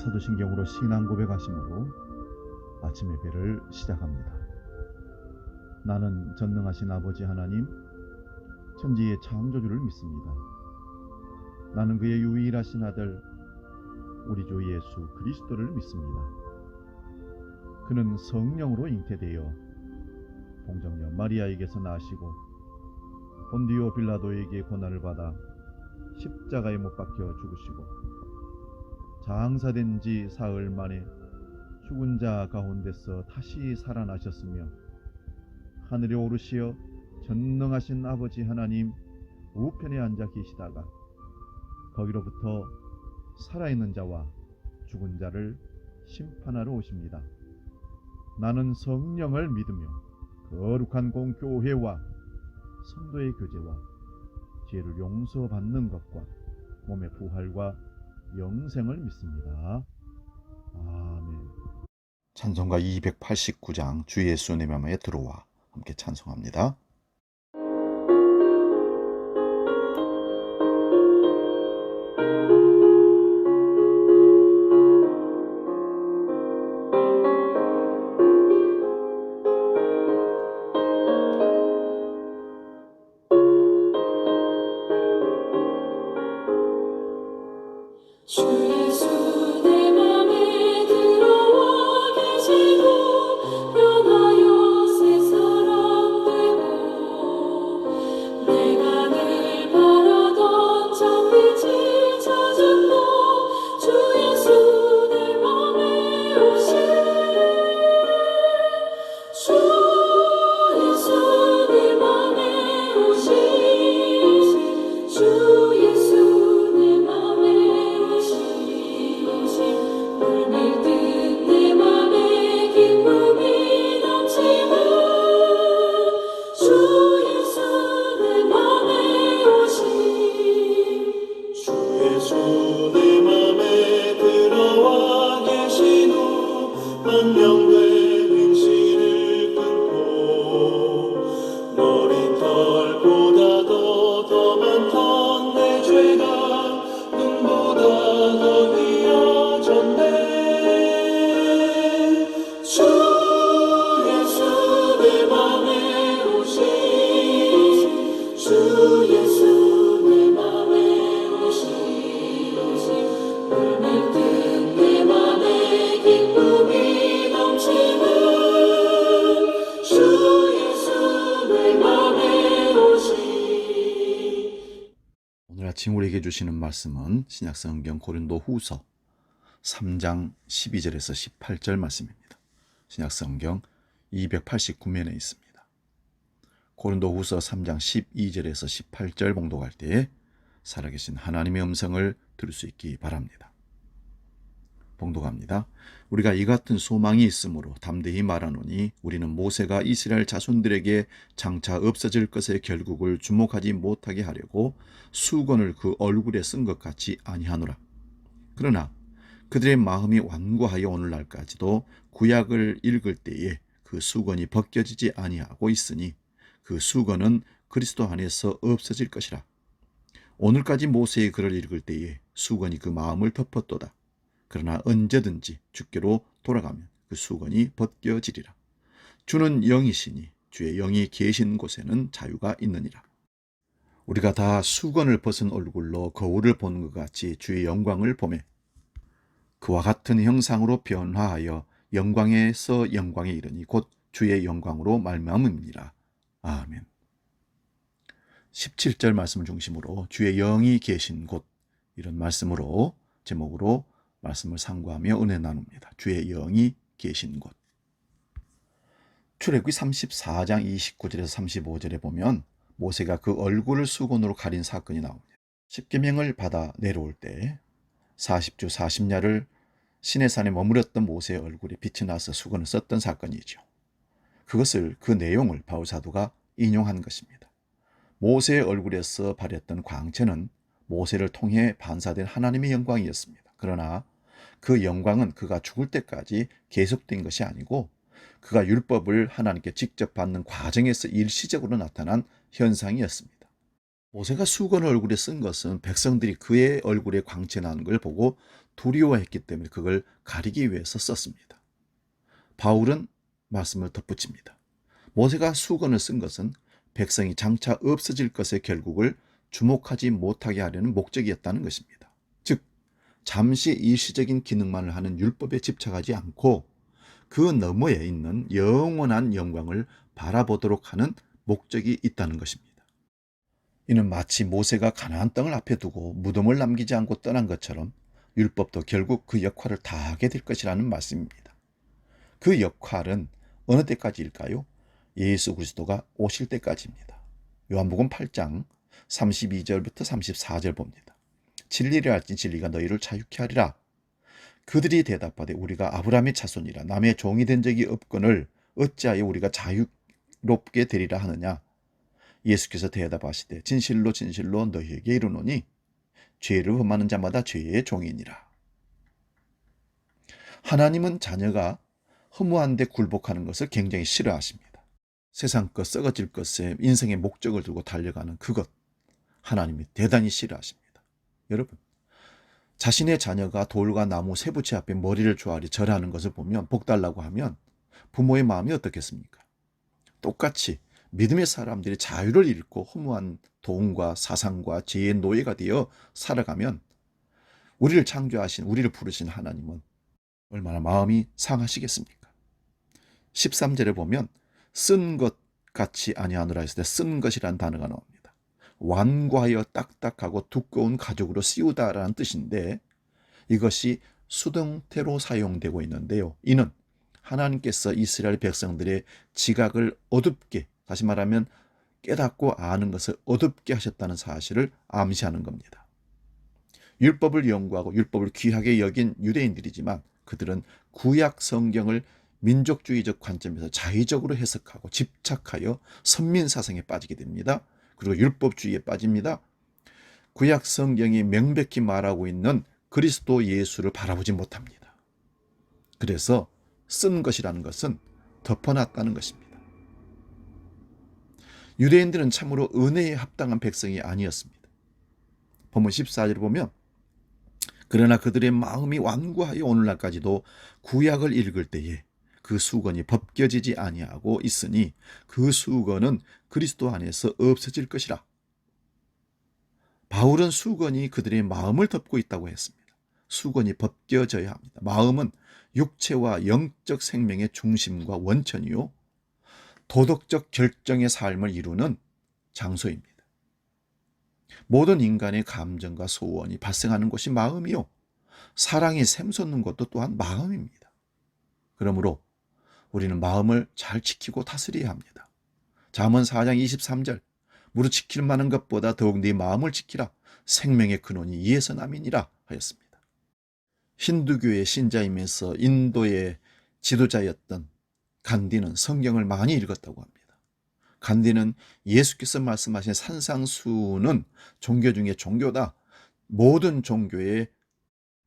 사도신경으로 신앙 고백하심으로 아침 예배를 시작합니다. 나는 전능하신 아버지 하나님, 천지의 창조주를 믿습니다. 나는 그의 유일하신 아들 우리 주 예수 그리스도를 믿습니다. 그는 성령으로 잉태되어 동정녀 마리아에게서 나시고 본디오 빌라도에게 고난을 받아 십자가에 못 박혀 죽으시고 장사된 지 사흘 만에 죽은 자 가운데서 다시 살아나셨으며 하늘에 오르시어 전능하신 아버지 하나님 우편에 앉아 계시다가 거기로부터 살아있는 자와 죽은 자를 심판하러 오십니다. 나는 성령을 믿으며 거룩한 공교회와 성도의 교제와 죄를 용서받는 것과 몸의 부활과 영생을 믿습니다. 아멘. 찬송가 289장 주 예수 내 맘에 들어와 함께 찬송합니다. 주 예수 내 맘에 들어와 계시고 변하여 새 사람 되고 내가 늘 바라던 참빛을 찾았고 주 예수 내 맘에 오신 주 예수 내 맘에 오신 주 예수 물밀듯 내 맘에 기쁨이 넘치고 주 예수 내 맘에 오신 주 예수 내 맘에 들어와 계신 후 만명된 행실을 끊고 머리털보다도 더 많던 내 죄가 눈보다 더 휘어졌네. 주 예수 내 맘에 오신 주 예수 내 맘에 오신 물밀듯 내 맘에 기쁨이 넘치는 주 예수 내 맘에 오신. 오늘 아침 우리에게 주시는 말씀은 신약성경 고린도후서 3장 12절에서 18절 말씀입니다. 신약성경 289면에 있습니다. 고린도후서 3장 12절에서 18절 봉독할 때에 살아계신 하나님의 음성을 들을 수 있기 바랍니다. 봉독합니다. 우리가 이 같은 소망이 있으므로 담대히 말하노니 우리는 모세가 이스라엘 자손들에게 장차 없어질 것의 결국을 주목하지 못하게 하려고 수건을 그 얼굴에 쓴 것 같이 아니하노라. 그러나 그들의 마음이 완고하여 오늘날까지도 구약을 읽을 때에 그 수건이 벗겨지지 아니하고 있으니 그 수건은 그리스도 안에서 없어질 것이라. 오늘까지 모세의 글을 읽을 때에 수건이 그 마음을 덮었도다. 그러나 언제든지 주께로 돌아가면 그 수건이 벗겨지리라. 주는 영이시니 주의 영이 계신 곳에는 자유가 있느니라. 우리가 다 수건을 벗은 얼굴로 거울을 보는 것 같이 주의 영광을 보매 그와 같은 형상으로 변화하여 영광에서 영광에 이르니 곧 주의 영광으로 말미암음이니라. 아멘. 17절 말씀을 중심으로 주의 영이 계신 곳, 이런 말씀으로 제목으로 말씀을 상고하며 은혜 나눕니다. 주의 영이 계신 곳. 출애굽기 34장 29절에서 35절에 보면 모세가 그 얼굴을 수건으로 가린 사건이 나옵니다. 십계명을 받아 내려올 때 40주 40야를 시내산에 머무렀던 모세의 얼굴에 빛이 나서 수건을 썼던 사건이죠. 그것을, 그 내용을 바울 사도가 인용한 것입니다. 모세의 얼굴에서 발했던 광채는 모세를 통해 반사된 하나님의 영광이었습니다. 그러나 그 영광은 그가 죽을 때까지 계속된 것이 아니고 그가 율법을 하나님께 직접 받는 과정에서 일시적으로 나타난 현상이었습니다. 모세가 수건을 얼굴에 쓴 것은 백성들이 그의 얼굴에 광채 나는 걸 보고 두려워했기 때문에 그걸 가리기 위해서 썼습니다. 바울은 말씀을 덧붙입니다. 모세가 수건을 쓴 것은 백성이 장차 없어질 것의 결국을 주목하지 못하게 하려는 목적이었다는 것입니다. 즉, 잠시 일시적인 기능만을 하는 율법에 집착하지 않고 그 너머에 있는 영원한 영광을 바라보도록 하는 목적이 있다는 것입니다. 이는 마치 모세가 가나안 땅을 앞에 두고 무덤을 남기지 않고 떠난 것처럼 율법도 결국 그 역할을 다하게 될 것이라는 말씀입니다. 그 역할은 어느 때까지일까요? 예수 그리스도가 오실 때까지입니다. 요한복음 8장 32절부터 34절 봅니다. 진리를 알지 진리가 너희를 자유케 하리라. 그들이 대답하되 우리가 아브라함의 자손이라 남의 종이 된 적이 없거늘 어찌하여 우리가 자유롭게 되리라 하느냐. 예수께서 대답하시되 진실로 진실로 너희에게 이르노니 죄를 범하는 자마다 죄의 종이니라. 하나님은 자녀가 허무한 데 굴복하는 것을 굉장히 싫어하십니다. 세상 것 썩어질 것에 인생의 목적을 두고 달려가는 그것, 하나님이 대단히 싫어하십니다. 여러분, 자신의 자녀가 돌과 나무 세부치 앞에 머리를 조아리 절하는 것을 보면 복달라고 하면 부모의 마음이 어떻겠습니까? 똑같이 믿음의 사람들이 자유를 잃고 허무한 돈과 사상과 죄의 노예가 되어 살아가면 우리를 창조하신, 우리를 부르신 하나님은 얼마나 마음이 상하시겠습니까? 13절에 보면 쓴 것 같이 아니하노라 했을 때 쓴 것이라는 단어가 나옵니다. 완고하여 딱딱하고 두꺼운 가죽으로 씌우다라는 뜻인데 이것이 수동태로 사용되고 있는데요. 이는 하나님께서 이스라엘 백성들의 지각을 어둡게, 다시 말하면 깨닫고 아는 것을 어둡게 하셨다는 사실을 암시하는 겁니다. 율법을 연구하고 율법을 귀하게 여긴 유대인들이지만 그들은 구약 성경을 민족주의적 관점에서 자의적으로 해석하고 집착하여 선민사상에 빠지게 됩니다. 그리고 율법주의에 빠집니다. 구약 성경이 명백히 말하고 있는 그리스도 예수를 바라보지 못합니다. 그래서 쓴 것이라는 것은 덮어놨다는 것입니다. 유대인들은 참으로 은혜에 합당한 백성이 아니었습니다. 본문 14절을 보면 그러나 그들의 마음이 완고하여 오늘날까지도 구약을 읽을 때에 그 수건이 벗겨지지 아니하고 있으니 그 수건은 그리스도 안에서 없어질 것이라. 바울은 수건이 그들의 마음을 덮고 있다고 했습니다. 수건이 벗겨져야 합니다. 마음은 육체와 영적 생명의 중심과 원천이요 도덕적 결정의 삶을 이루는 장소입니다. 모든 인간의 감정과 소원이 발생하는 곳이 마음이요 사랑이 샘솟는 것도 또한 마음입니다. 그러므로 우리는 마음을 잘 지키고 다스려야 합니다. 잠언 4장 23절 무릇 지킬 만한 것보다 더욱 네 마음을 지키라. 생명의 근원이 이에서 남이니라 하였습니다. 힌두교의 신자이면서 인도의 지도자였던 간디는 성경을 많이 읽었다고 합니다. 간디는 예수께서 말씀하신 산상수훈은 종교 중에 종교다. 모든 종교의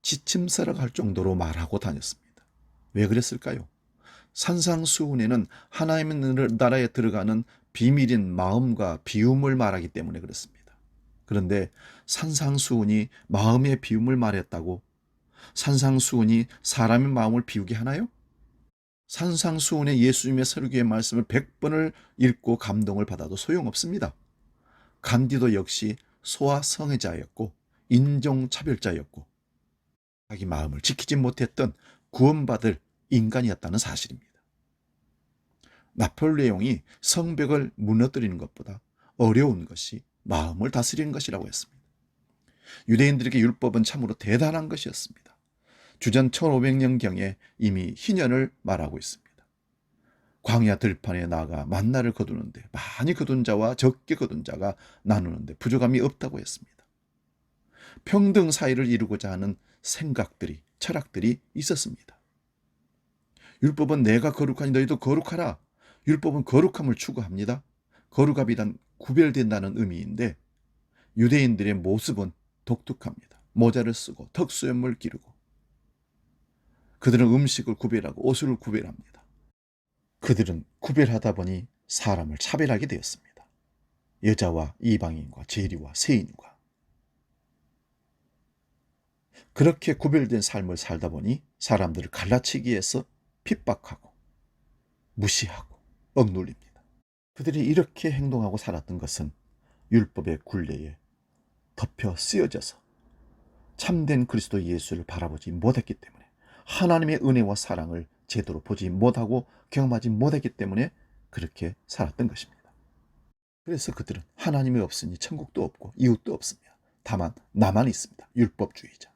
지침서라고 할 정도로 말하고 다녔습니다. 왜 그랬을까요? 산상수훈에는 하나님의 나라에 들어가는 비밀인 마음과 비움을 말하기 때문에 그렇습니다. 그런데 산상수훈이 마음의 비움을 말했다고 산상수훈이 사람의 마음을 비우게 하나요? 산상수훈의 예수님의 설교의 말씀을 100번을 읽고 감동을 받아도 소용없습니다. 간디도 역시 소아성애자였고 인종차별자였고 자기 마음을 지키지 못했던 구원받을 인간이었다는 사실입니다. 나폴레옹이 성벽을 무너뜨리는 것보다 어려운 것이 마음을 다스리는 것이라고 했습니다. 유대인들에게 율법은 참으로 대단한 것이었습니다. 주전 1500년경에 이미 희년을 말하고 있습니다. 광야 들판에 나가 만나를 거두는데 많이 거둔 자와 적게 거둔 자가 나누는데 부족함이 없다고 했습니다. 평등 사이를 이루고자 하는 생각들이, 철학들이 있었습니다. 율법은 내가 거룩하니 너희도 거룩하라. 율법은 거룩함을 추구합니다. 거룩함이란 구별된다는 의미인데 유대인들의 모습은 독특합니다. 모자를 쓰고 턱수염을 기르고 그들은 음식을 구별하고 옷을 구별합니다. 그들은 구별하다 보니 사람을 차별하게 되었습니다. 여자와 이방인과 재리와 세인과 그렇게 구별된 삶을 살다 보니 사람들을 갈라치기 위해서 핍박하고 무시하고 억눌립니다. 그들이 이렇게 행동하고 살았던 것은 율법의 굴레에 덮여 쓰여져서 참된 그리스도 예수를 바라보지 못했기 때문에, 하나님의 은혜와 사랑을 제대로 보지 못하고 경험하지 못했기 때문에 그렇게 살았던 것입니다. 그래서 그들은 하나님이 없으니 천국도 없고 이웃도 없으며 다만 나만 있습니다. 율법주의자.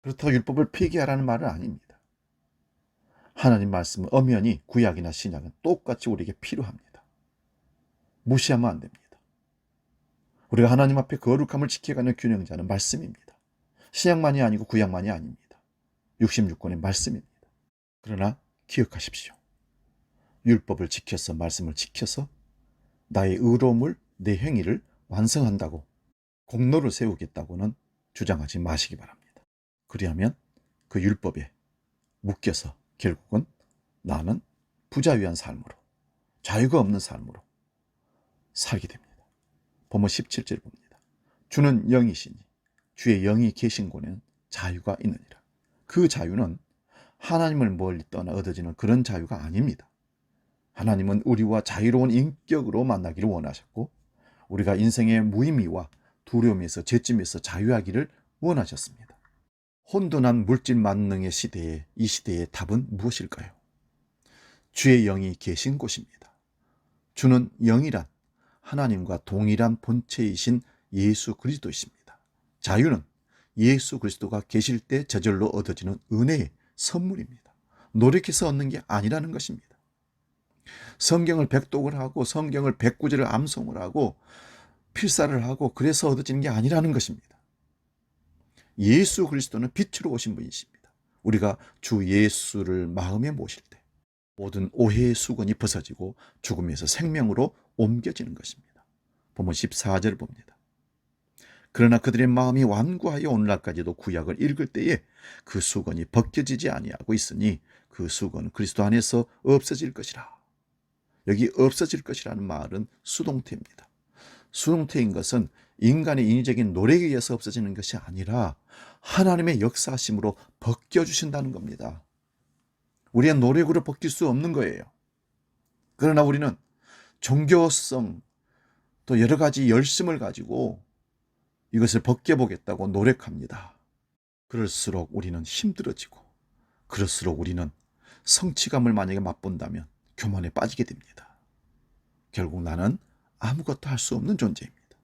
그렇다고 율법을 폐기하라는 말은 아닙니다. 하나님 말씀은 엄연히 구약이나 신약은 똑같이 우리에게 필요합니다. 무시하면 안 됩니다. 우리가 하나님 앞에 거룩함을 지켜가는 균형자는 말씀입니다. 신약만이 아니고 구약만이 아닙니다. 66권의 말씀입니다. 그러나 기억하십시오. 율법을 지켜서, 말씀을 지켜서 나의 의로움을, 내 행위를 완성한다고 공로를 세우겠다고는 주장하지 마시기 바랍니다. 그리하면 그 율법에 묶여서 결국은 나는 부자유한 삶으로, 자유가 없는 삶으로 살게 됩니다. 본문 17절 봅니다. 주는 영이시니 주의 영이 계신 곳에는 자유가 있느니라. 그 자유는 하나님을 멀리 떠나 얻어지는 그런 자유가 아닙니다. 하나님은 우리와 자유로운 인격으로 만나기를 원하셨고, 우리가 인생의 무의미와 두려움에서, 죄짐에서 자유하기를 원하셨습니다. 혼돈한 물질 만능의 시대에, 이 시대의 답은 무엇일까요? 주의 영이 계신 곳입니다. 주는 영이란 하나님과 동일한 본체이신 예수 그리스도이십니다. 자유는 예수 그리스도가 계실 때 저절로 얻어지는 은혜의 선물입니다. 노력해서 얻는 게 아니라는 것입니다. 성경을 백독을 하고 성경을 109절을 암송을 하고 필사를 하고 그래서 얻어지는 게 아니라는 것입니다. 예수 그리스도는 빛으로 오신 분이십니다. 우리가 주 예수를 마음에 모실 때 모든 오해의 수건이 벗어지고 죽음에서 생명으로 옮겨지는 것입니다. 본문 14절 봅니다. 그러나 그들의 마음이 완고하여 오늘날까지도 구약을 읽을 때에 그 수건이 벗겨지지 아니하고 있으니 그 수건은 그리스도 안에서 없어질 것이라. 여기 없어질 것이라는 말은 수동태입니다. 수동태인 것은 인간의 인위적인 노력에 의해서 없어지는 것이 아니라 하나님의 역사하심으로 벗겨주신다는 겁니다. 우리의 노력으로 벗길 수 없는 거예요. 그러나 우리는 종교성 또 여러 가지 열심을 가지고 이것을 벗겨보겠다고 노력합니다. 그럴수록 우리는 힘들어지고, 그럴수록 우리는 성취감을 만약에 맛본다면 교만에 빠지게 됩니다. 결국 나는 아무것도 할 수 없는 존재입니다.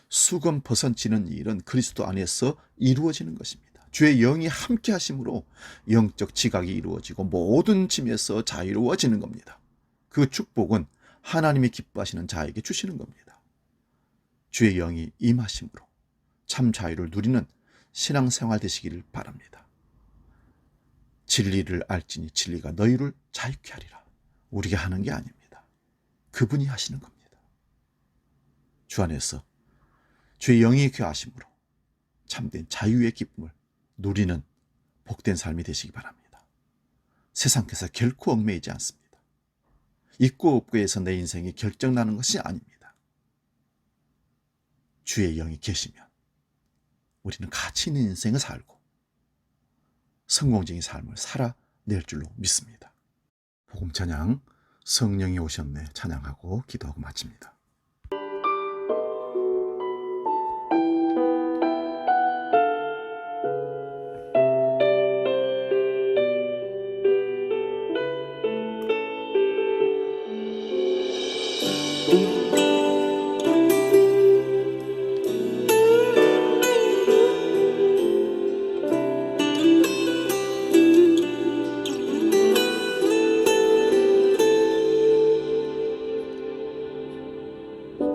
수건 벗어지는 일은 그리스도 안에서 이루어지는 것입니다. 주의 영이 함께 하심으로 영적 지각이 이루어지고 모든 짐에서 자유로워지는 겁니다. 그 축복은 하나님이 기뻐하시는 자에게 주시는 겁니다. 주의 영이 임하심으로 참 자유를 누리는 신앙생활 되시기를 바랍니다. 진리를 알지니 진리가 너희를 자유케 하리라. 우리가 하는 게 아닙니다. 그분이 하시는 겁니다. 주 안에서 주의 영이 귀하심으로 참된 자유의 기쁨을 누리는 복된 삶이 되시기 바랍니다. 세상에서 결코 얽매이지 않습니다. 있고 없고에서 내 인생이 결정나는 것이 아닙니다. 주의 영이 계시면 우리는 가치 있는 인생을 살고 성공적인 삶을 살아낼 줄로 믿습니다. 복음 찬양, 성령이 오셨네 찬양하고 기도하고 마칩니다.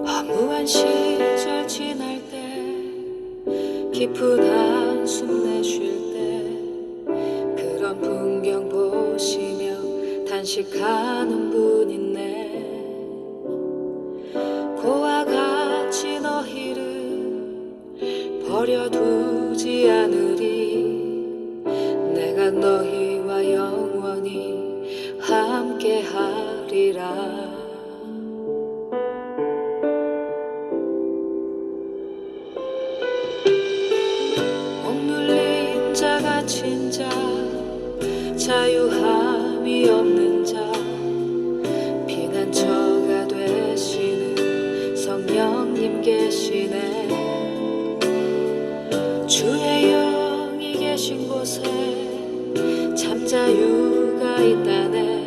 허무한 시절 지날 때 깊은 한숨 내쉴 때 그런 풍경 보시며 단식하는 분 있네. 고와 같이 너희를 버려두지 않으리. 내가 너희와 영원히 함께하리라. 갇힌 자 자유함이 없는 자 피난처가 되시는 성령님 계시네 주의 영이 계신 곳에 참 자유가 있다네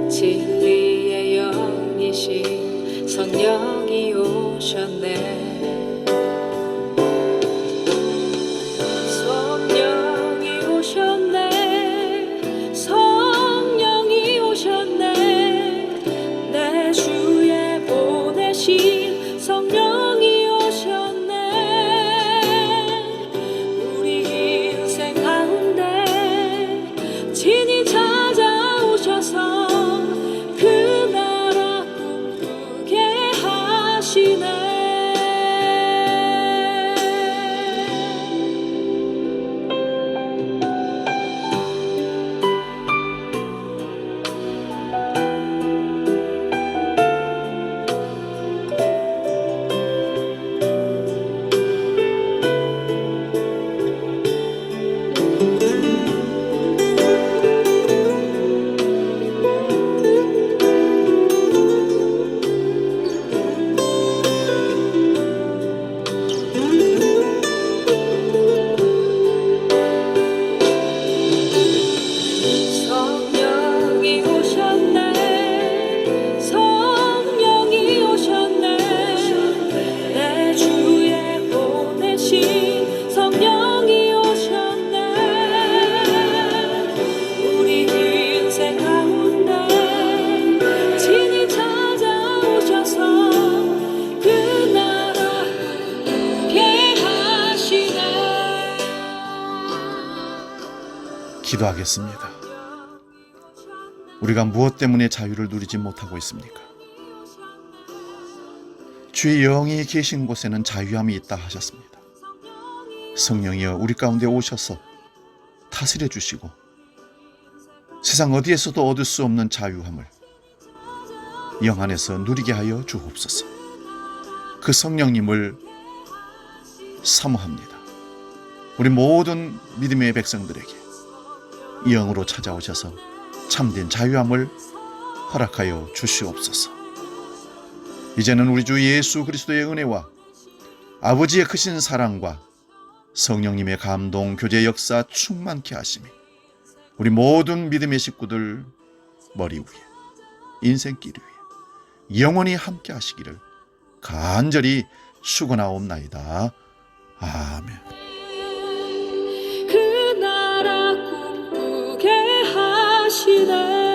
진리의 영이신 성령이 오셨네 성령이 오셨네 성령이 오셨네 내 주에 보내신 성령이 오셨네 우리 인생 가운데 친히 찾아오셔서 그 나라 꿈꾸게 하시네 성령이 오셨네 성령이 오셨네 내 주에 보내신 성령이 오셨네 우리 인생 가운데 친히 찾아오셔서 그 나라 꿈꾸게 하시네 기도하겠습니다. 우리가 무엇 때문에 자유를 누리지 못하고 있습니까? 주의 영이 계신 곳에는 자유함이 있다 하셨습니다. 성령이여 우리 가운데 오셔서 다스려 주시고 세상 어디에서도 얻을 수 없는 자유함을 영 안에서 누리게 하여 주옵소서. 그 성령님을 사모합니다. 우리 모든 믿음의 백성들에게 영으로 찾아오셔서 참된 자유함을 허락하여 주시옵소서. 이제는 우리 주 예수 그리스도의 은혜와 아버지의 크신 사랑과 성령님의 감동, 교제 역사 충만케 하심이 우리 모든 믿음의 식구들 머리 위에 인생길 위에 영원히 함께 하시기를 간절히 축원하옵나이다. 아멘. 그 나라 꿈꾸게 하시네